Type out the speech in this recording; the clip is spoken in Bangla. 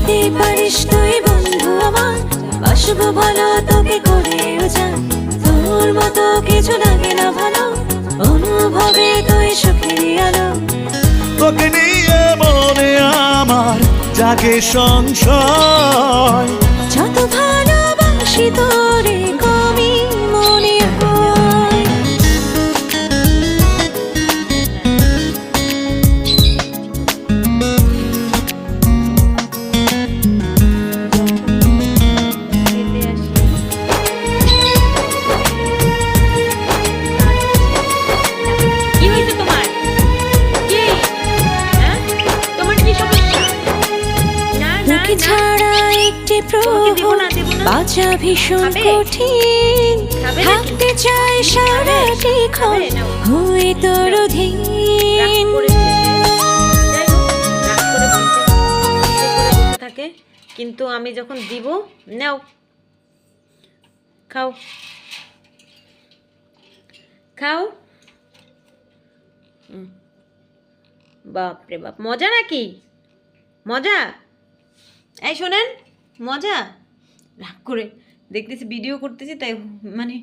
দিতে পারিস তুই বন্ধু আমার, বাসবো ভালো তোকে করেও জান। তোর মতো কিছু লাগে না ভালো, অনুভবে তুই সুখেরই আলো। তোকে নিয়ে মনে আমার জাগে সংশয়, যত ভালোবাসি তোরে কমই মনে হয়। কি হয়েছে তোমার? কি? হ্যাঁ? তোমার কি সমস্যা? না না তোকে না, ছাড়া একটি তোমাকে দেবো না, দেবো না। বাঁচা ভীষণ খাবে? কঠিন, খাবে নাকি? থাকতে চাই সারাটি ক্ষণ খাবে? নাও। হই তোর রাগ অধীন। করেছে সে। যাই হোক, রাগ করে বসে থাকে, কিন্তু আমি যখন দিব, নাও খাও খাও। বাপ রে বাপ, মজা নাকি? মজা? এই শোনেন, মজা? রাগ করে দেখতেছি ভিডিও করতেছি, তাই মানে